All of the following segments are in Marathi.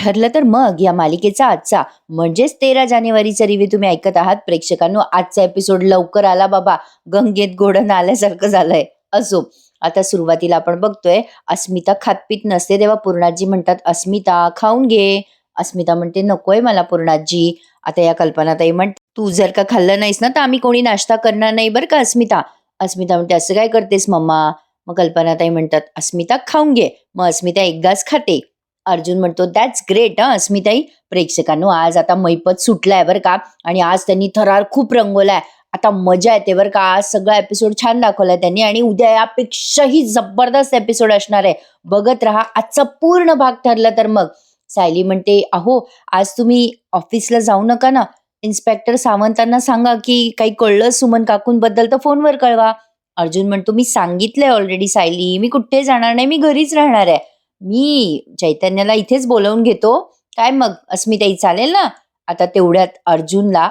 ठरलं तर मग या मालिकेचा आजचा म्हणजेच 13 जानेवारीचा रिव्ह्यू तुम्ही ऐकत आहात. प्रेक्षकांनो, आजचा एपिसोड लवकर आला बाबा. गंगेत घोडं आल्यासारखं झालंय. असो, आता सुरुवातीला आपण बघतोय अस्मिता खातपीत नसते तेव्हा पूर्णाजी म्हणतात, अस्मिता खाऊन घे. अस्मिता म्हणते, नकोय मला पूर्णाजी. आता या कल्पनाताई म्हणते, तू जर का खाल्लं नाहीस ना तर आम्ही कोणी नाश्ता करणार नाही बरं का अस्मिता. अस्मिता म्हणते, असं काय करतेस मम्मा. मग कल्पनाताई म्हणतात, अस्मिता खाऊन घे. मग अस्मिता एक घास खाते. अर्जुन म्हणतो, दॅट्स ग्रेट हा अस्मिताई. प्रेक्षकांनो, आज आता मैपत सुटलाय बरं का, आणि आज त्यांनी थरार खूप रंगवलाय. आता मजा येते बरं का. आज सगळा एपिसोड छान दाखवलाय त्यांनी, आणि उद्या यापेक्षाही जबरदस्त एपिसोड असणार आहे. बघत राहा. आजचा पूर्ण भाग ठरला तर मग सायली म्हणते, अहो आज तुम्ही ऑफिसला जाऊ नका ना. इन्स्पेक्टर सावंतांना सांगा की काही कळलं सुमन काकूंबद्दल तर फोनवर कळवा. अर्जुन म्हणतो, मी सांगितलंय ऑलरेडी सायली, मी कुठे जाणार नाही, मी घरीच राहणार आहे. मी चैतन्याला इथेच बोलावून घेतो. काय मग अस्मिताई, चालेल ना. आता तेवढ्यात अर्जुनला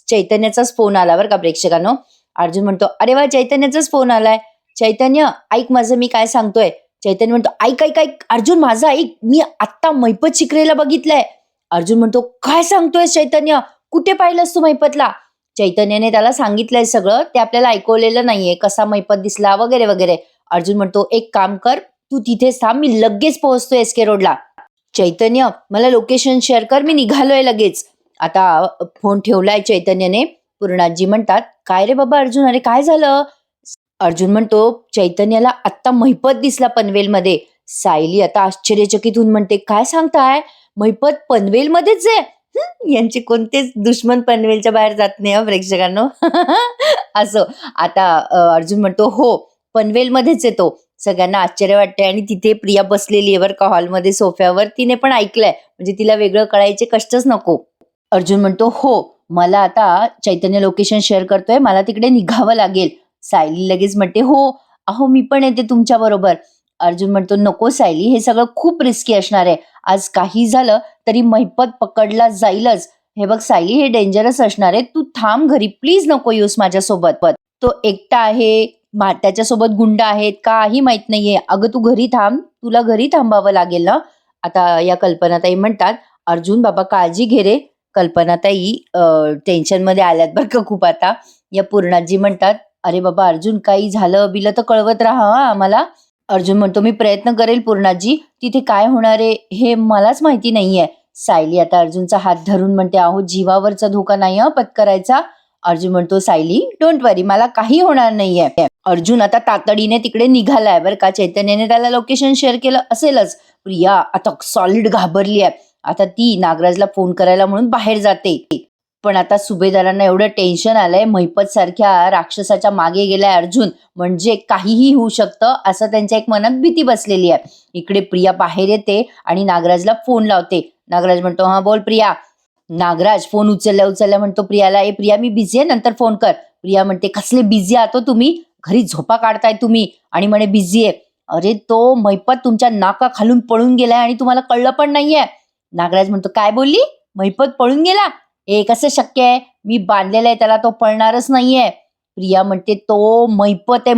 चैतन्याचाच फोन आला बरं का प्रेक्षकांनो. अर्जुन म्हणतो, अरे वा, चैतन्याचाच फोन आलाय. चैतन्य ऐक माझं, मी काय सांगतोय. चैतन्य म्हणतो, ऐक ऐक ऐक अर्जुन, माझं ऐक, मी आत्ता मैपत शिकरेला बघितलंय. अर्जुन म्हणतो, काय सांगतोय चैतन्य, कुठे पाहिलंस तू मैपतला. चैतन्याने त्याला सांगितलंय सगळं, ते आपल्याला ऐकवलेलं नाहीये, कसा मैपत दिसला वगैरे वगैरे. अर्जुन म्हणतो, एक काम कर, तू तिथेच थांब, मी लगेच पोहोचतोय SK रोडला. चैतन्य, मला लोकेशन शेअर कर, मी निघालोय लगेच. आता फोन ठेवलाय चैतन्यने. पूर्णाजी म्हणतात, काय रे बाबा अर्जुन, अरे काय झालं. अर्जुन म्हणतो, चैतन्याला आत्ता मैपत दिसला पनवेलमध्ये. सायली आता आश्चर्यचकित होऊन म्हणते, काय सांगताय, मैपत पनवेलमध्येच आहे. यांचे कोणतेच दुश्मन पनवेलच्या बाहेर जात नाही प्रेक्षकांनो. असो, आता अर्जुन म्हणतो, हो पनवेलमध्येच येतो. सगळ्यांना आश्चर्य वाटतंय, आणि तिथे प्रिया बसलेली आहे बरं का हॉलमध्ये सोफ्यावर. तिने पण ऐकलंय, म्हणजे तिला वेगळं कळायचे कष्टच नको. अर्जुन म्हणतो, हो मला आता चैतन्य लोकेशन शेअर करतोय, मला तिकडे निघावं लागेल. सायली लगेच म्हणते, हो अहो मी पण येते तुमच्या बरोबर. अर्जुन म्हणतो, नको सायली, हे सगळं खूप रिस्की असणार आहे. आज काही झालं तरी मैपत पकडला जाईलच. हे बघ सायली, हे डेंजरस असणार आहे, तू थांब घरी प्लीज, नको येऊस माझ्यासोबत. तो एकटा आहे, त्याच्यासोबत गुंड आहेत, काही माहित नाहीये. अगं तू घरी थांब, तुला घरी थांबावं लागेल ना. आता या कल्पनाताई म्हणतात, अर्जुन बाबा काळजी घे रे. कल्पनाताई टेन्शन मध्ये आल्यात बरं का खूप आता. या पूर्णाजी म्हणतात, अरे बाबा अर्जुन, काही झालं बिलं तर कळवत राहा आम्हाला. अर्जुन म्हणतो, मी प्रयत्न करेल पूर्णाजी, तिथे काय होणार आहे हे मलाच माहिती नाहीये. सायली आता अर्जुनचा हात धरून म्हणते, अहो जीवावरचा धोका नाही पत्करायचा. अर्जुन म्हणतो, सायली डोंट वरी, मला काही होणार नाहीये. अर्जुन आता तातडीने तिकडे निघालाय बरं का. चैतन्याने त्याला लोकेशन शेअर केलं असेलच. प्रिया आता सॉलिड घाबरली आहे. आता ती नागराजला फोन करायला म्हणून बाहेर जाते. पण आता सुभेदारांना एवढं टेन्शन आलंय, मैपत सारख्या राक्षसाच्या मागे गेलाय अर्जुन, म्हणजे काहीही होऊ शकतं असं त्यांच्या एक मनात भीती बसलेली आहे. इकडे प्रिया बाहेर येते आणि नागराजला फोन लावते. नागराज म्हणतो, हा बोल प्रिया. नागराज फोन उचलल्या म्हणतो प्रियाला, ए प्रिया मी बिझी आहे, नंतर फोन कर. प्रिया म्हणते, कसले बिझी आहात तुम्ही, घरी झोपा काढताय तुम्ही आणि म्हणे बिझी आहे. अरे तो मैपत तुमच्या नाका खालून पळून गेलाय आणि तुम्हाला कळलं पण नाहीये. नागराज म्हणतो, काय बोलली, मैपत पळून गेला, हे कसं शक्य आहे, मी बांधलेला आहे त्याला, तो पळणारच नाहीये. प्रिया म्हणते, तो मैपत आहे,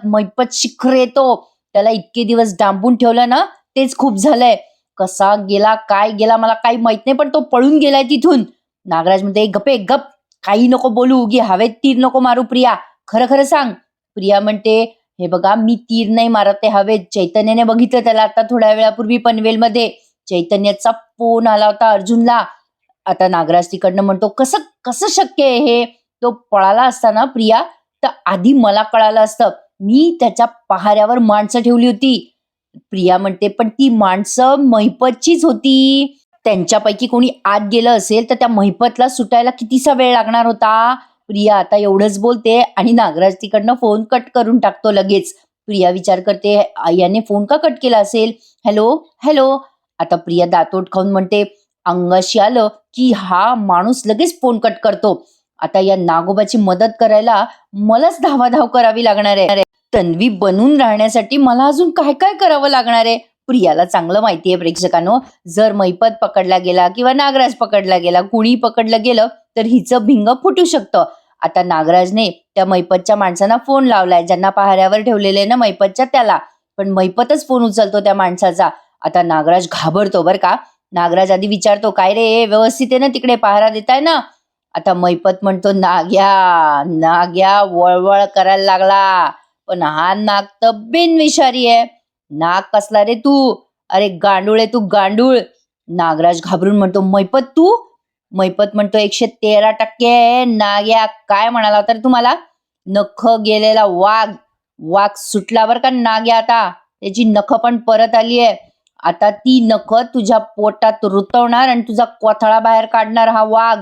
मैपत शिखरे, तो त्याला इतके दिवस डांबून ठेवलं ना, तेच खूप झालंय. कसा गेला काय गेला मला काही माहित नाही, पण तो पळून गेलाय तिथून. नागराज म्हणते, गप काही नको बोलू, उगी हवेत तीर नको मारू प्रिया, खरं खरं सांग. प्रिया म्हणते, हे बघा मी तीर नाही मारत ते हवेत, चैतन्याने बघितलं त्याला आता थोड्या वेळापूर्वी पनवेलमध्ये. चैतन्याचा फोन आला होता अर्जुनला. आता नागराज तिकडनं म्हणतो, कसं कसं शक्य आहे हे, तो पळाला असता ना प्रिया तर आधी मला कळालं असतं, मी त्याच्या पहाऱ्यावर माणसं ठेवली होती. प्रिया म्हणते, पण ती माणसं मैपतचीच होती, त्यांच्यापैकी कोणी आत गेलं असेल तर त्या मैपतला सुटायला कितीसा वेळ लागणार होता. प्रिया आता एवढंच बोलते आणि नागराज तिकडनं फोन कट करून टाकतो लगेच. प्रिया विचार करते, याने फोन का कट केला असेल. Hello hello. आता प्रिया दातोट खाऊन म्हणते, अंगाशी आलं की हा माणूस लगेच फोन कट करतो. आता या नागोबाची मदत करायला मलाच धावाधाव करावी लागणार आहे. तन्वी बनून राहण्यासाठी मला अजून काय काय करावं लागणार आहे. प्रियाला चांगलं माहितीये प्रेक्षकांनो, जर मैपत पकडला गेला किंवा नागराज पकडला गेला, कुणी पकडलं गेलं तर हिचं भिंग फुटू शकतं. आता नागराजने त्या मैपतच्या माणसांना फोन लावलाय, ज्यांना पहाऱ्यावर ठेवलेले ना मैपतच्या त्याला, पण मैपतच फोन उचलतो त्या माणसाचा. आता नागराज घाबरतो बरं का. नागराज आधी विचारतो, काय रे व्यवस्थित आहे ना, तिकडे पहारा देताय ना? आता मैपत म्हणतो, नाग्या नाग्या वळवळ करायला लागला. पण हा नाग तर बिनविषारी आहे. नाग कसला रे तू? अरे गांडूळ आहे तू, गांडूळ. नागराज घाबरून म्हणतो, मैपत तू? मैपत म्हणतो, 113% नाग्या. काय म्हणाला तर तुम्हाला? नख गेलेला वाघ. वाघ सुटला बर का नाग्या. आता त्याची नख पण परत आली आहे. आता ती नख तुझ्या पोटात रुतवणार आणि तुझा कोथळा बाहेर काढणार हा वाघ.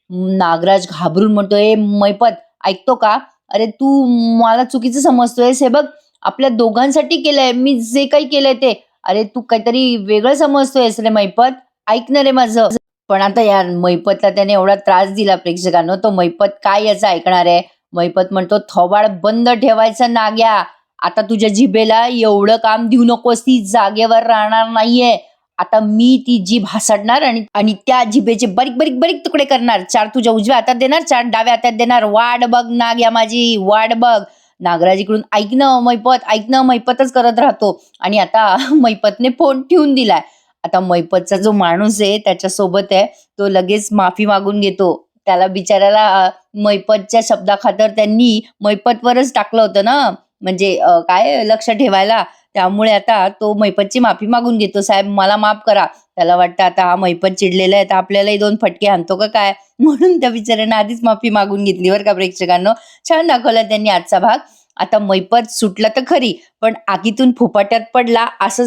नागराज घाबरून म्हणतोय, मैपत ऐकतो का? अरे तू मला चुकीचं समजतोयस. हे बघ, आपल्या दोघांसाठी केलंय मी जे काही केलंय ते. अरे तू काहीतरी वेगळं समजतोयस रे मैपत. ऐक ना रे माझं. पण आता यार मैपतला त्याने एवढा त्रास दिला प्रेक्षकांनो, तो मैपत काय याचं ऐकणार आहे? मैपत म्हणतो, थोबाड बंद ठेवायचं नाग्या. आता तुझ्या जिभेला एवढं काम देऊ नकोस, ती जागेवर राहणार नाहीये. आता मी ती जीभ हासडणार आणि आणि त्या जिभेचे बारीक बारीक बारीक तुकडे करणार. 4 तुझ्या उजव्या हातात देणार, 4 डाव्या हातात देणार. वाट बघ नाग्या माझी, वाट बघ. नागराज इकडून ऐकणं मैपत, ऐकणं मैपतच करत राहतो. आणि आता मैपतने फोन ठेवून दिलाय. आता मैपतचा जो माणूस आहे त्याच्यासोबत आहे, तो लगेच माफी मागून घेतो. त्याला बिचाऱ्याला मैपतच्या शब्दाखातर त्यांनी मैपतवरच टाकलं होतं ना, म्हणजे काय लक्ष ठेवायला. त्यामुळे आता तो मैपतची माफी मागून घेतो, साहेब मला माफ करा. त्याला वाटतं आता हा मैपत चिडलेला आहे तर आपल्यालाही 2 फटके हाणतो का काय, म्हणून त्या बिचाऱ्यानं आधीच माफी मागून घेतली बरं का प्रेक्षकांनो. छान दाखवला त्यांनी आजचा भाग. आता मैपत सुटला तर खरी, पण आगीतून फुफाट्यात पडला असं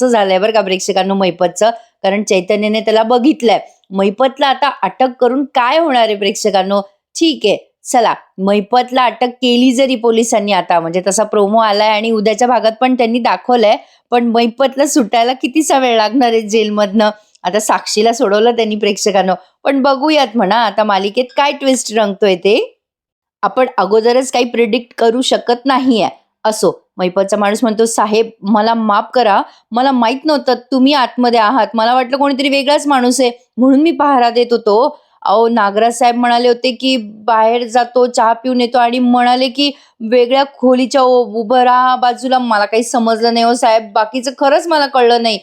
झालंय बरं का प्रेक्षकांनो मैपतचं. कारण चैतन्यने त्याला बघितलंय. मैपतला आता अटक करून काय होणार आहे प्रेक्षकांनो? ठीक आहे, चला मैपतला अटक केली जरी पोलिसांनी आता, म्हणजे तसा प्रोमो आलाय आणि उद्याच्या भागात पण त्यांनी दाखवलंय, पण मैपतला सुटायला कितीसा वेळ लागणार आहे जेलमधनं? आता साक्षीला सोडवलं त्यांनी प्रेक्षकांनो, पण बघूयात म्हणा आता मालिकेत काय ट्विस्ट रंगतोय ते आपण अगोदरच काही प्रिडिक्ट करू शकत नाहीये. असो, मैपतचा माणूस म्हणतो, साहेब मला माफ करा, मला माहित नव्हतं तुम्ही आतमध्ये आहात. मला वाटलं कोणीतरी वेगळाच माणूस आहे, म्हणून मी पहारा देत होतो. अहो नागराज साहेब म्हणाले होते की बाहेर जातो, चहा पिऊन येतो आणि म्हणाले की वेगळ्या खोलीच्या उभं राहा बाजूला. मला काही समजलं नाही हो साहेब, बाकीचं खरंच मला कळलं नाही.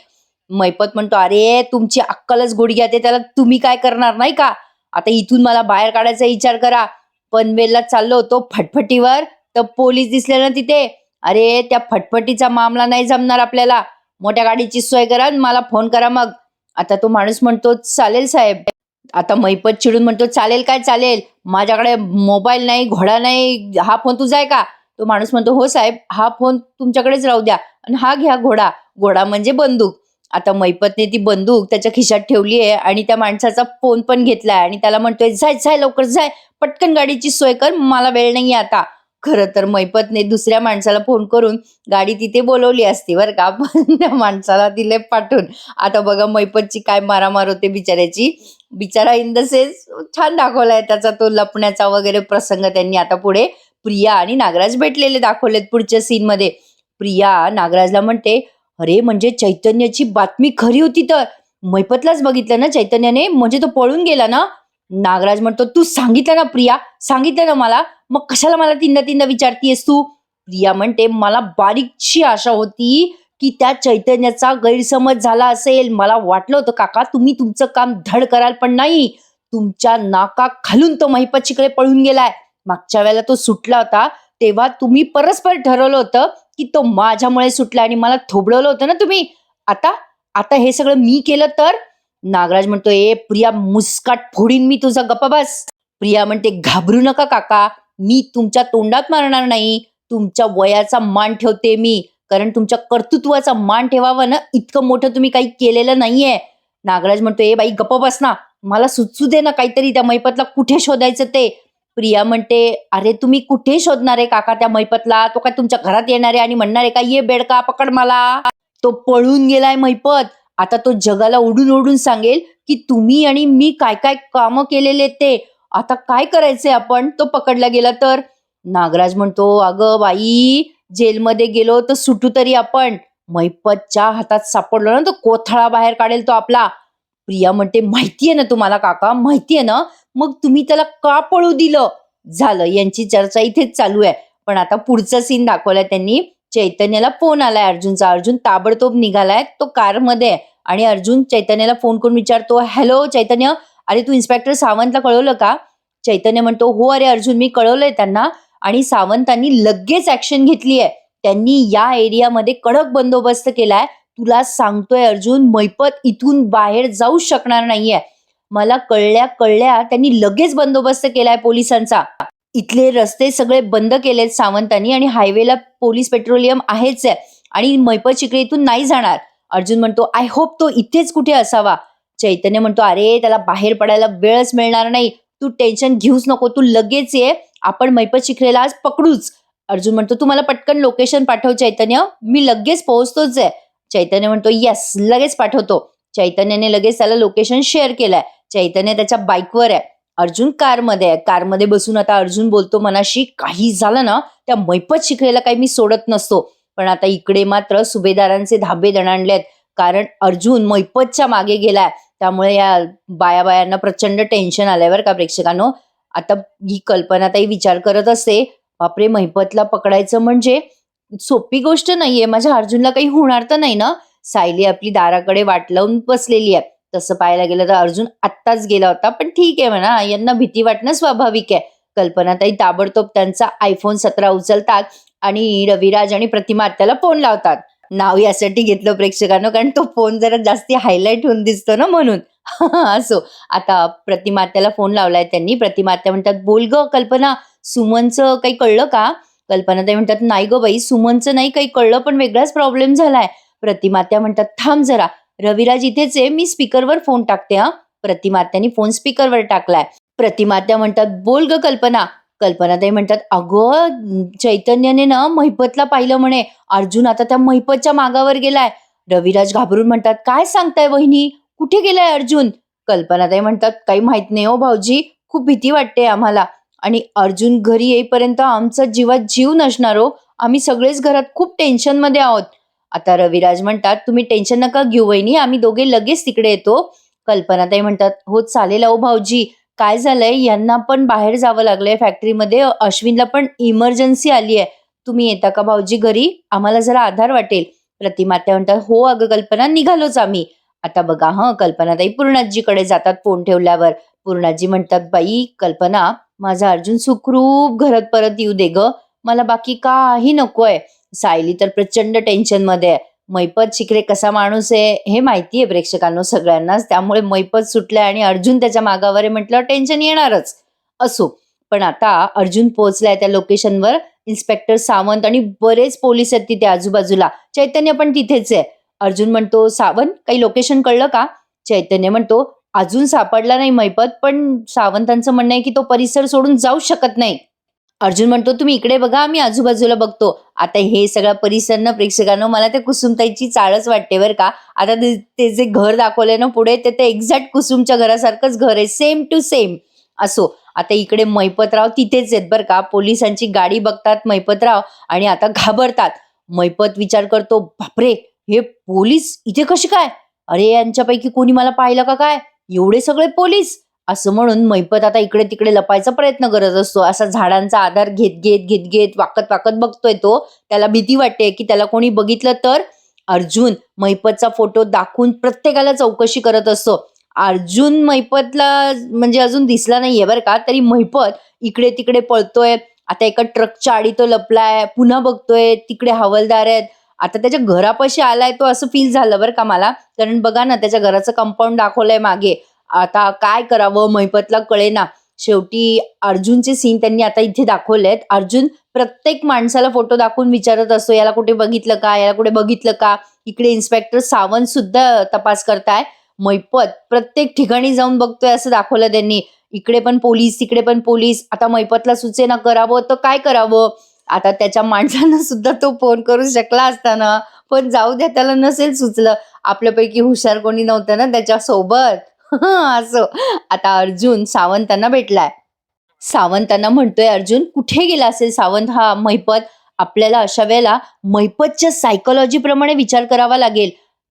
मैपत म्हणतो, अरे तुमची अक्कलच गुडघ्यात आहे, त्याला तुम्ही काय करणार नाही का? आता इथून मला बाहेर काढायचा विचार करा. पनवेलला चाललो होतो फटफटीवर, तर पोलीस दिसले ना तिथे. अरे त्या फटफटीचा मामला नाही जमणार आपल्याला. मोठ्या गाडीची सोय करा आणि मला फोन करा मग. आता तो माणूस म्हणतो, चालेल साहेब. आता मैपत चिडून म्हणतो, चालेल काय चालेल? माझ्याकडे मोबाईल नाही, घोडा नाही, हा फोन तुझा आहे का? तो माणूस म्हणतो, हो साहेब, हा फोन तुमच्याकडेच राहू द्या आणि हा घ्या घोडा. घोडा म्हणजे बंदूक. आता मैपतने ती बंदूक त्याच्या खिशात ठेवली आहे आणि त्या माणसाचा फोन पण घेतलाय आणि त्याला म्हणतोय, जाय जाय लवकर जाय, पटकन गाडीची सोय कर, मला वेळ नाहीये आता. खरं तर मैपतने दुसऱ्या माणसाला फोन करून गाडी तिथे बोलवली असती बरं का, पण त्या माणसाला दिले पाठवून. आता बघा मैपतची काय मारामार होते बिचाऱ्याची. बिचारा इन द सेन्स छान दाखवलाय त्याचा तो लपण्याचा वगैरे प्रसंग त्यांनी. आता पुढे प्रिया आणि नागराज भेटलेले दाखवलेत पुढच्या सीन मध्ये. प्रिया नागराजला म्हणते, अरे म्हणजे चैतन्याची बातमी खरी होती तर. मैपतलाच बघितलं ना चैतन्याने, म्हणजे तो पळून गेला ना? नागराज म्हणतो, तू सांगितलं ना प्रिया, सांगितलं ना मला, मग कशाला मला तीनदा तीनदा विचारतीयस तू? प्रिया म्हणते, मला बारीकशी आशा होती की त्या चैतन्याचा गैरसमज झाला असेल. मला वाटलं होतं काका तुम्ही तुमचं काम धड कराल, पण नाही. तुमच्या नाका खालून तो महिपतशीकडे पळून गेलाय. मागच्या वेळेला तो सुटला होता तेव्हा तुम्ही परस्पर ठरवलं होतं की तो माझ्यामुळे सुटला आणि मला थोबडवलं होतं ना तुम्ही. आता आता हे सगळं मी केलं तर? नागराज म्हणतो, ए प्रिया मुस्काट फोडीन मी तुझा, गप्पा बस. प्रिया म्हणते, घाबरू नका काका, मी तुमच्या तोंडात मारणार नाही. तुमच्या वयाचा मान ठेवते मी, कारण तुमच्या कर्तृत्वाचा मान ठेवावा ना, इतकं मोठं तुम्ही काही केलेलं नाहीये. नागराज म्हणतो, ए बाई गप्प बस ना, मला सुचू दे ना काहीतरी, त्या मैपतला कुठे शोधायचं ते. प्रिया म्हणते, अरे तुम्ही कुठे शोधणार आहे काका त्या मैपतला? तो काय तुमच्या घरात येणार आहे आणि म्हणणार आहे का, ये बेडका पकड मला? तो पळून गेलाय मैपत. आता तो जगाला ओढून ओढून सांगेल की तुम्ही आणि मी काय काय कामं केलेले ते. आता काय करायचंय आपण, तो पकडला गेला तर? नागराज म्हणतो, अगं बाई, जेलमध्ये गेलो तर सुटू तरी आपण. मैपतच्या हातात सापडलो ना तर कोथळा बाहेर काढेल तो आपला. प्रिया म्हणते, माहितीये ना तुम्हाला काका, माहितीये ना, मग तुम्ही त्याला का पळू दिलं? झालं, यांची चर्चा इथेच चालू आहे. पण आता पुढचा सीन दाखवलाय त्यांनी. चैतन्याला फोन आलाय अर्जुनचा. अर्जुन ताबडतोब निघालाय, तो कारमध्ये आणि अर्जुन चैतन्याला फोन करून विचारतो, हॅलो चैतन्य, अरे तू इन्स्पेक्टर सावंतला कळवलं का? चैतन्य म्हणतो, हो अरे अर्जुन, मी कळवलंय त्यांना आणि सावंतांनी लगेच ऍक्शन घेतली आहे. त्यांनी या एरियामध्ये कडक बंदोबस्त केलाय. तुला सांगतोय अर्जुन, मैपत इथून बाहेर जाऊ शकणार नाहीये. मला कळल्या कळल्या त्यांनी लगेच बंदोबस्त केलाय पोलिसांचा. इथले रस्ते सगळे बंद केलेत सावंतांनी आणि हायवेला पोलीस पेट्रोलियम आहेच आहे आणि मैपत चिखले इथून नाही जाणार. अर्जुन म्हणतो, आय होप तो इथेच कुठे असावा. चैतन्य म्हणतो, अरे त्याला बाहेर पडायला वेळच मिळणार नाही. तू टेन्शन घेऊच नको, तू लगेच ये, आपण मैपत चिखलेला आज पकडूच. अर्जुन म्हणतो, तू मला पटकन लोकेशन पाठव चैतन्य, मी लगेच पोहोचतोच आहे. चैतन्य म्हणतो, येस लगेच पाठवतो. चैतन्याने लगेच त्याला लोकेशन शेअर केलंय. चैतन्य त्याच्या बाईकवर आहे, अर्जुन कारमध्ये आहे. कारमध्ये बसून आता अर्जुन बोलतो मनाशी, काही झालं ना त्या मैपत चिखलेला काही मी सोडत नसतो. पण आता इकडे मात्र सुभेदारांचे धाबे दणाणलेत, कारण अर्जुन मैपतच्या मागे गेलाय. त्यामुळे या बायांना प्रचंड टेन्शन आलंय बरं का प्रेक्षकांनो. आता ही कल्पनाताई विचार करत असते, बापरे मैपतला पकडायचं म्हणजे सोपी गोष्ट नाहीये. माझ्या अर्जुनला काही होणार तर नाही ना? सायली आपली दाराकडे वाट लावून बसलेली आहे. तसं पाहायला गेलं तर अर्जुन आत्ताच गेला होता, पण ठीक आहे म्हणा, यांना भीती वाटणं स्वाभाविक आहे. कल्पनाताई ताबडतोब त्यांचा iPhone 17 उचलतात आणि रविराज आणि प्रतिमा आत्याला फोन लावतात. नाव यासाठी घेतलं प्रेक्षकांनो, कारण तो फोन जरा जास्ती हायलाईट होऊन दिसतो ना म्हणून. असो, आता प्रतिमा आत्याला फोन लावलाय त्यांनी. प्रतिमा आत्या म्हणतात, बोल ग कल्पना, सुमनचं काही कळलं का? कल्पनाताई म्हणतात, नाही ग बाई, सुमनचं नाही काही कळलं, पण वेगळाच प्रॉब्लेम झालाय. प्रतिमा आत्या म्हणतात, थांब जरा, रविराज इथेच आहे, मी स्पीकरवर फोन टाकते हा. प्रतिमा आत्यानी फोन स्पीकरवर टाकलाय. प्रतिमा आत्या म्हणतात, बोल ग कल्पना. कल्पनाताई म्हणतात, अगं चैतन्याने ना महिपतला पाहिलं म्हणे, अर्जुन आता त्या महिपतच्या मागावर गेलाय. रविराज घाबरून म्हणतात, काय सांगताय वहिनी, कुठे गेलाय अर्जुन? कल्पनाताई म्हणतात, काही माहित नाही हो भाऊजी, खूप भीती वाटते आम्हाला आणि अर्जुन घरी येईपर्यंत आमचा जीवात जीव नसणार हो. आम्ही सगळेच घरात खूप टेन्शन मध्ये आहोत. आता रविराज म्हणतात, तुम्ही टेन्शन नका घेऊ वहिनी, आम्ही दोघे लगेच तिकडे येतो. कल्पनाताई म्हणतात, हो चालेल अहो भाऊजी, काय झालंय यांना पण बाहेर जावं लागलंय फॅक्टरीमध्ये, अश्विनला पण इमर्जन्सी आली आहे. तुम्ही येता का भाऊजी घरी, आम्हाला जरा आधार वाटेल. प्रतिमात्या म्हणतात, हो अगं कल्पना, निघालोच आम्ही. आता बघा कल्पनाताई पूर्णाजीकडे जातात फोन ठेवल्यावर. पूर्णाजी म्हणतात, बाई कल्पना, माझा अर्जुन सुखरूप घरात परत येऊ दे ग, मला बाकी काही नकोय. सायली तर प्रचंड टेन्शन मध्ये आहे. मैपत चिखले कसा माणूस आहे हे माहितीये प्रेक्षकांनो सगळ्यांनाच, त्यामुळे मैपत सुटलाय आणि अर्जुन त्याच्या मागावर आहे म्हटलं टेन्शन येणारच. असो, पण आता अर्जुन पोहोचलाय त्या लोकेशनवर. इन्स्पेक्टर सावंत आणि बरेच पोलीस आहेत तिथे आजूबाजूला. चैतन्य पण तिथेच आहे. अर्जुन म्हणतो, सावंत काही लोकेशन कळलं का? चैतन्य म्हणतो, अजून सापडला नाही मैपत, पण सावंतांचं म्हणणं आहे की तो परिसर सोडून जाऊ शकत नाही. अर्जुन म्हणतो, तुम्ही इकडे बघा, आम्ही आजूबाजूला बघतो. आता हे सगळा परिसर ना प्रेक्षकांनो, मला त्या कुसुमताईची चाळच वाटते बरं का. आता ते जे घर दाखवलंय ना पुढे, ते एक्झॅक्ट कुसुमच्या घरासारखंच घर आहे, सेम टू सेम. असो, आता इकडे मैपतराव तिथेच आहेत बरं का. पोलिसांची गाडी बघतात मैपतराव आणि आता घाबरतात. मैपत विचार करतो, बापरे, हे पोलीस इथे कसे काय? अरे यांच्यापैकी कोणी मला पाहिलं का काय? एवढे सगळे पोलीस? असं म्हणून मैपत आता इकडे तिकडे लपायचा प्रयत्न करत असतो. असा झाडांचा आधार घेत घेत घेत घेत वाकत वाकत बघतोय तो. त्याला भीती वाटते की त्याला कोणी बघितलं तर. अर्जुन मैपतचा फोटो दाखवून प्रत्येकाला चौकशी करत असतो. अर्जुन मैपतला म्हणजे अजून दिसला नाहीये बरं का, तरी मैपत इकडे तिकडे पळतोय. आता एका ट्रकच्या आडी तो लपलाय, पुन्हा बघतोय तिकडे हवालदार आहेत. आता त्याच्या घरापाशी आलाय तो, असं फील झालं बरं का मला, कारण बघा ना त्याच्या घराचं कंपाऊंड दाखवलंय मागे. आता काय करावं मैपतला कळेना. शेवटी अर्जुनचे सीन त्यांनी आता इथे दाखवलेत. अर्जुन प्रत्येक माणसाला फोटो दाखवून विचारत असतो, याला कुठे बघितलं का, याला कुठे बघितलं का. इकडे इन्स्पेक्टर सावंत सुद्धा तपास करताय. मैपत प्रत्येक ठिकाणी जाऊन बघतोय असं दाखवलं त्यांनी. इकडे पण पोलीस, तिकडे पण पोलीस. आता मैपतला सुचेना करावं तर काय करावं. आता त्याच्या माणसांना सुद्धा तो फोन करू शकला असताना, पण जाऊ द्या, त्याला नसेल सुचलं. आपल्यापैकी हुशार कोणी नव्हतं ना त्याच्या सोबत. असो, आता अर्जुन सावंतांना भेटलाय. सावंतांना म्हणतोय अर्जुन, कुठे गेला असेल सावंत हा मैपत? आपल्याला अशा वेळेला मैपतच्या सायकोलॉजी प्रमाणे विचार करावा लागेल.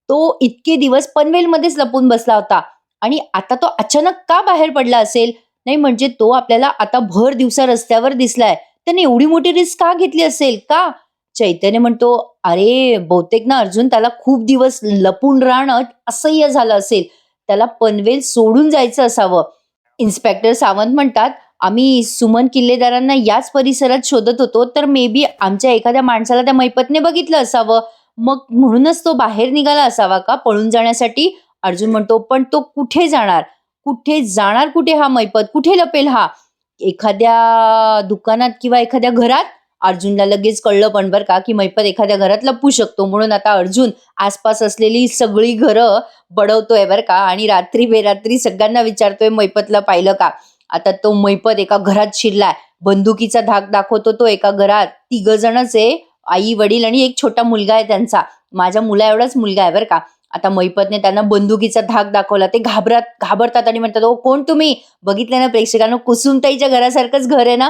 तो इतके दिवस पनवेलमध्येच लपून बसला होता आणि आता तो अचानक का बाहेर पडला असेल? नाही म्हणजे तो आपल्याला आता भर दिवसा रस्त्यावर दिसलाय, त्याने एवढी मोठी रिस्क का घेतली असेल का? चैतन्य म्हणतो, "अरे, बहुतेक ना अर्जुन त्याला खूप दिवस लपून राहणं असह्य झालं असेल. त्याला पनवेल सोडून जायचं असावं." इन्स्पेक्टर सावंत म्हणतात, "आम्ही सुमन किल्लेदारांना याच परिसरात शोधत होतो, तर मे बी आमच्या एखाद्या माणसाला त्या मैपतने बघितलं असावं. मग म्हणूनच तो बाहेर निघाला असावा का पळून जाण्यासाठी?" अर्जुन म्हणतो, "पण तो कुठे जाणार? कुठे जाणार कुठे हा मैपत? कुठे लपेल हा? एखाद्या दुकानात किंवा एखाद्या घरात?" अर्जुनला लगेच कळलं पण बरं का, की मैपत एखाद्या घरात लपू शकतो. म्हणून आता अर्जुन आसपास असलेली सगळी घरं बडवतोय बरं का आणि रात्री बेरात्री सगळ्यांना विचारतोय, "मैपतला पाहिलं का?" आता तो मैपत एका घरात शिरलाय. बंदुकीचा धाक दाखवतो तो एका घरात. तिघ जणच आहे. आई, वडील आणि एक छोटा मुलगा आहे त्यांचा. माझ्या मुला एवढाच मुलगा आहे बरं का. आता मैपतने त्यांना बंदुकीचा धाक दाखवला. ते घाबरतात आणि म्हणतात, "ओ कोण तुम्ही?" बघितलं ना प्रेक्षकांनो, कुसुमताईच्या घरासारखंच घर आहे ना.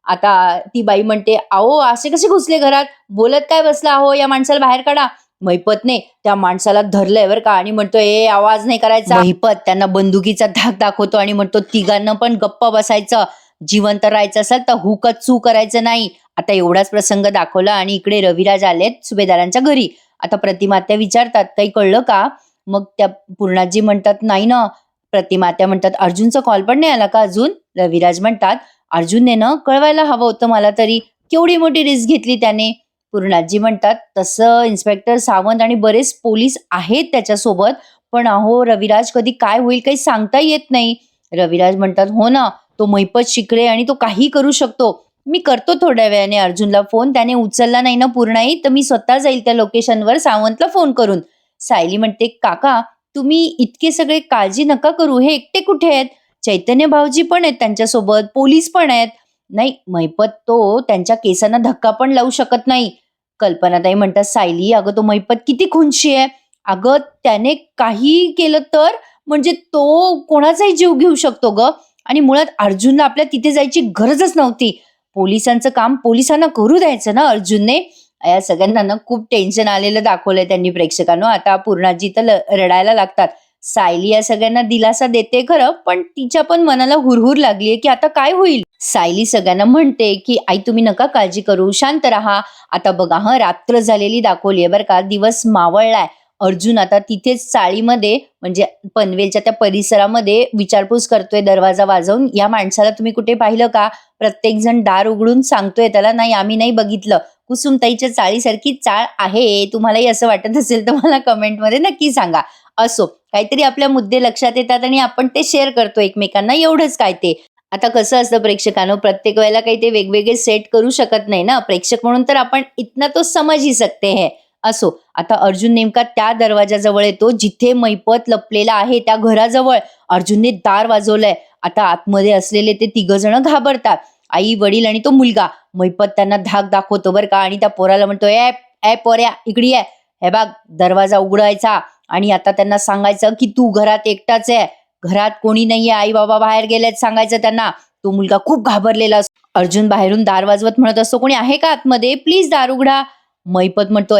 आता ती बाई म्हणते, "अहो असे कसे घुसले घरात? बोलत काय बसला आहो? या माणसाला बाहेर काढा." मैपतने त्या माणसाला धरलंय बरं का आणि म्हणतो, "ए आवाज नाही करायचा." मैपत त्यांना बंदुकीचा धाक दाखवतो आणि म्हणतो, "तिघांना पण गप्प बसायचं. जिवंत राहायचं असेल तर हुकत चू करायचं नाही." आता एवढाच प्रसंग दाखवला आणि इकडे रविराज आलेत सुभेदारांच्या घरी. आता प्रतिमात्या विचारतात, "काही कळलं का?" मग त्या पूर्णाजी म्हणतात, "नाही ना." प्रतिमात्या म्हणतात, "अर्जुनचा कॉल पण नाही आला का अजून?" रविराज म्हणतात, "अर्जुनने ना कळवायला हवं होतं मला तरी. केवढी मोठी रिस्क घेतली त्याने." पूर्णाजी म्हणतात, "तसं इन्स्पेक्टर सावंत आणि बरेच पोलीस आहेत त्याच्यासोबत, पण अहो रविराज कधी काय होईल काही सांगता येत नाही." रविराज म्हणतात, "हो ना, तो मैपत शिकले आणि तो काही करू शकतो. मी करतो थोड्या वेळाने अर्जुनला फोन. त्याने उचलला नाही ना पूर्णाई, तर मी स्वतः जाईल त्या लोकेशनवर सावंतला फोन करून." सायली म्हणते, "काका, तुम्ही इतके सगळे काळजी नका करू. हे एकटे कुठे आहेत? चैतन्य भाऊजी पण आहेत त्यांच्यासोबत, पोलीस पण आहेत." "नाही, मैपत तो त्यांच्या केसांना धक्का पण लावू शकत नाही." कल्पनाताई म्हणतात, "सायली, अगं तो मैपत किती खुनशी आहे. अगं त्याने काही केलं तर म्हणजे तो कोणाचाही जीव घेऊ शकतो ग. आणि मुळात अर्जुनला आपल्या तिथे जायची गरजच नव्हती. पोलिसांचं काम पोलिसांना करू द्यायचं ना अर्जुनने." या सगळ्यांना ना खूप टेन्शन आलेलं दाखवलंय त्यांनी प्रेक्षकांनो. आता पूर्णाजी तर रडायला लागतात. सायली या सगळ्यांना दिलासा देते खरं, पण तिच्या पण मनाला हुरहुर लागलीये की आता काय होईल. सायली सगळ्यांना म्हणते की आई तुम्ही नका काळजी करू, शांत राहा. आता बघा रात्र झालेली दाखवलीये बरं का, दिवस मावळलाय. अर्जुन आता तिथेच चाळीमध्ये म्हणजे पनवेलच्या त्या परिसरामध्ये विचारपूस करतोय दरवाजा वाजवून, "या माणसाला तुम्ही कुठे पाहिलं का?" प्रत्येक जण दार उघडून सांगतोय त्याला, "नाही आम्ही नाही बघितलं." कुसुमताईच्या चाळीसारखी चाळ आहे. तुम्हालाही असं वाटत असेल तर मला कमेंटमध्ये नक्की सांगा. असो, काहीतरी आपल्या मुद्दे लक्षात येतात आणि आपण ते शेअर करतो एकमेकांना, एवढंच काय ते. आता कसं असतं प्रेक्षकांनो, प्रत्येक वेळेला काही ते वेगवेगळे सेट करू शकत नाही ना. प्रेक्षक म्हणून तर आपण इतना तो समज ही सकते है. असो, आता अर्जुन नेमका त्या दरवाजाजवळ येतो जिथे मैपत लपलेला आहे. त्या घराजवळ अर्जुनने दार वाजवलंय. आता आतमध्ये असलेले ते तिघ जण घाबरतात. आई, वडील आणि तो मुलगा. मैपत त्यांना धाक दाखवतो बरं का आणि त्या पोराला म्हणतो, "ए ए पोऱ्या, इकडे ये. हे बघ, दरवाजा उघडायचा आणि आता त्यांना सांगायचं की तू घरात एकटाच आहे. घरात कोणी नाहीये, आई बाबा बाहेर गेलेत सांगायचं त्यांना." तो मुलगा खूप घाबरलेला असतो. अर्जुन बाहेरून दार वाजवत म्हणत असतो, "कोणी आहे का आतमध्ये? प्लीज दार उघडा." मैपत म्हणतो,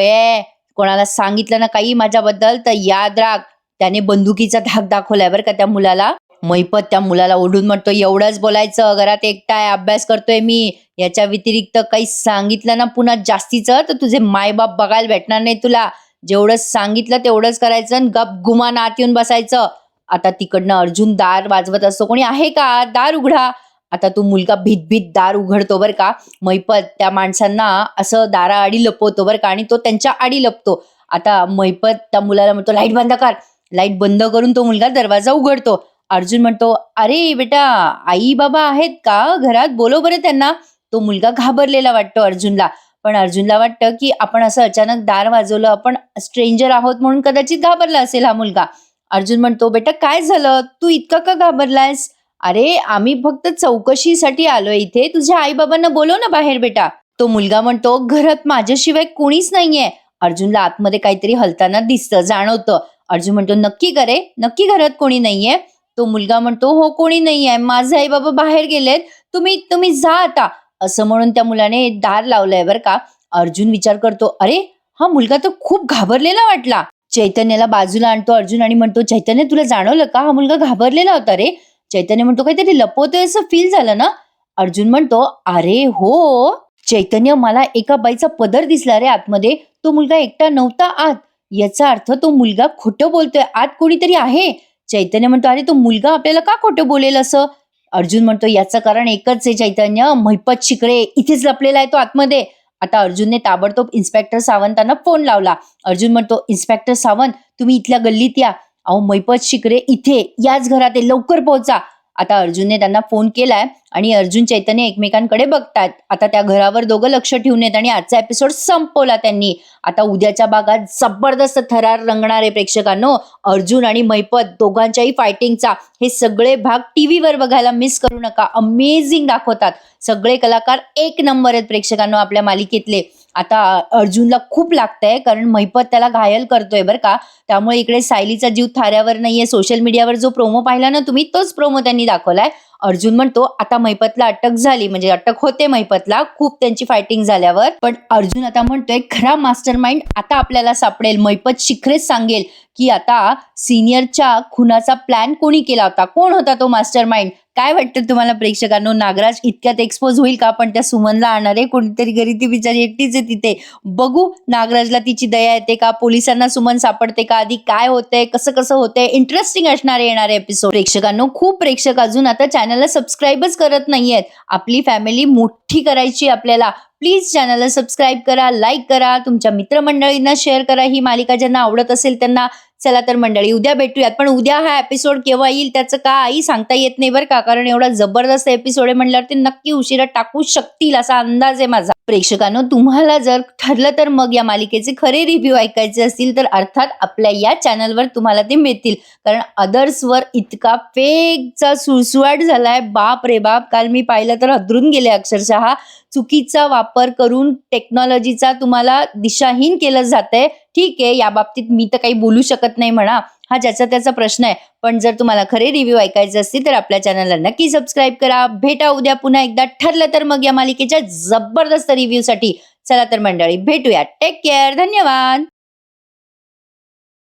कोणाला सांगितलं ना काही माझ्याबद्दल तर याद राख." त्याने बंदुकीचा धाक दाखवलाय बरं का त्या मुलाला. मैपत त्या मुलाला ओढून म्हणतो, "एवढंच बोलायचं, घरात एकटा आहे, अभ्यास करतोय मी. याच्या व्यतिरिक्त काही सांगितलं ना पुन्हा जास्तीचं तर तुझे मायबाप बघायला भेटणार नाही तुला. जेवढं सांगितलं तेवढंच करायचं आणि गप गुमान आत येऊन बसायचं." आता तिकडनं अर्जुन दार वाजवत असतो, "कोणी आहे का? दार उघडा." आता तो मुलगा भीत दार उघडतो बरं का. मैपत त्या माणसांना असं दाराआडी लपवतो बरं का आणि तो त्यांच्या आडी लपतो. आता मैपत त्या मुलाला म्हणतो, "लाईट बंद कर." लाईट बंद करून तो मुलगा दरवाजा उघडतो. अर्जुन म्हणतो, "अरे बेटा, आई बाबा आहेत का घरात? बोलव बरं त्यांना." तो मुलगा घाबरलेला वाटतो अर्जुनला. पण अर्जुनला वाटतं की आपण असं अचानक दार वाजवलं, आपण स्ट्रेंजर आहोत म्हणून कदाचित घाबरला असेल हा मुलगा. अर्जुन म्हणतो, "बेटा काय झालं? तू इतका का घाबरलायस?" "अरे आम्ही फक्त चौकशीसाठी आलोय इथे. तुझ्या आई बाबांना बोलव ना बाहेर बेटा." तो मुलगा म्हणतो, "घरात माझ्याशिवाय कोणीच नाहीये." अर्जुनला आतमध्ये काहीतरी हलताना दिसतं, जाणवतं. अर्जुन म्हणतो, "नक्की करे? नक्की घरात कोणी नाहीये?" तो मुलगा म्हणतो, "हो कोणी नाहीये. माझे आई बाबा बाहेर गेलेत. तुम्ही तुम्ही जा आता." असं म्हणून त्या मुलाने दार लावलंय बरं का. अर्जुन विचार करतो, "अरे हा मुलगा तर खूप घाबरलेला वाटला." चैतन्याला बाजूला आणतो अर्जुन आणि म्हणतो, "चैतन्य तुला जाणवलं का? हा मुलगा घाबरलेला होता रे." चैतन्य म्हणतो, "काहीतरी लपवतोय असं फील झालं ना?" अर्जुन म्हणतो, "अरे हो." चैतन्य, मला एका बाईचा पदर दिसला रे आतमध्ये. तो मुलगा एकटा नव्हता आत. याचा अर्थ तो मुलगा खोटं बोलतोय. आत कोणीतरी आहे. चैतन्य म्हणतो, अरे तो मुलगा आपल्याला का खोटं बोलेल असं? अर्जुन म्हणतो, याचं कारण एकच आहे चैतन्य, महिपत शिकरे इथेच लपलेला आहे तो आतमध्ये. आता अर्जुनने ताबडतोब इन्स्पेक्टर सावंतांना फोन लावला. अर्जुन म्हणतो, इन्स्पेक्टर सावंत, तुम्ही इथल्या गल्लीत या. अहो, महिपत शिकरे इथे याच घरात आहे, लवकर पोहोचा. आता अर्जुनने त्यांना फोन केलाय आणि अर्जुन चैतन्य एकमेकांकडे बघतायत. आता त्या घरावर दोघं लक्ष ठेवून येत आणि आजचा एपिसोड संपवला त्यांनी. आता उद्याच्या भागात जबरदस्त थरार रंगणार आहे प्रेक्षकांनो. अर्जुन आणि महिपत दोघांच्याही फायटिंगचा हे सगळे भाग टीव्हीवर बघायला मिस करू नका. अमेझिंग दाखवतात. सगळे कलाकार एक नंबर आहेत प्रेक्षकांनो आपल्या मालिकेतले. आता अर्जुनला खूप लागतंय कारण महिपत त्याला घायल करतोय बरं का. त्यामुळे इकडे सायलीचा जीव थाऱ्यावर नाहीये. सोशल मीडियावर जो प्रोमो पाहिला ना तुम्ही, तोच प्रोमो त्यांनी दाखवलाय. अर्जुन म्हणतो आता महिपतला अटक झाली, म्हणजे अटक होते महिपतला खूप त्यांची फायटिंग झाल्यावर. पण अर्जुन आता म्हणतोय खरा मास्टर माइंड आता आपल्याला सापडेल. महिपत शिखरेच सांगेल की आता सिनियरच्या खुनाचा प्लॅन कोणी केला होता, कोण होता तो मास्टर माइंड. काय वाटतं तुम्हाला प्रेक्षकांनो? नागराज इतक्यात एक्सपोज होईल का? पण त्या सुमनला आणणार आहे कोणीतरी घरी, ती बिचारी एकटीच आहे तिथे. बघू नागराजला तिची दया येते का, पोलिसांना सुमन सापडते का, आधी काय होतंय, कसं कसं होतंय. इंटरेस्टिंग असणार आहे येणारे एपिसोड. प्रेक्षकांनो, खूप प्रेक्षक अजून आता चॅनलला सबस्क्राईबच करत नाहीयेत. आपली फॅमिली मोठी करायची आपल्याला. प्लीज चॅनलला सबस्क्राईब करा, लाईक करा, तुमच्या मित्रमंडळींना शेअर करा. ही मालिका ज्यांना आवडत असेल त्यांना. चला तर मंडळी, उद्या भेटूयात. पण उद्या हा एपिसोड केव्हा येईल त्याचं काही सांगता येत नाही बरं का, कारण एवढा जबरदस्त एपिसोड आहे म्हणल्यावर ते नक्की उशिरा टाकू शकतील असा अंदाज आहे माझा. प्रेक्षकांनो, तुम्हाला जर ठरलं तर मग या मालिकेचे खरे रिव्ह्यू ऐकायचे असतील तर अर्थात आपल्या या चॅनलवर तुम्हाला ते मिळतील. कारण अदर्सवर इतका फेकचा सुळसुळाट झालाय, बाप रे बाप. काल मी पाहिलं तर हदरून गेले अक्षरशः. चुकीचा वापर करून टेक्नॉलॉजीचा तुम्हाला दिशाहीन केलं जातंय. ठीक आहे, या बाबतीत मी तर काही बोलू शकत नाही म्हणा, हा ज्याचा त्याचा प्रश्न आहे. पण जर तुम्हाला खरे रिव्ह्यू ऐकायचे असतील तर आपल्या चॅनलला नक्की सबस्क्राईब करा. भेटा उद्या पुन्हा एकदा, ठरलं तर मग या मालिकेच्या जबरदस्त रिव्ह्यू साठी. चला तर मंडळी, भेटूया. Take care. धन्यवाद.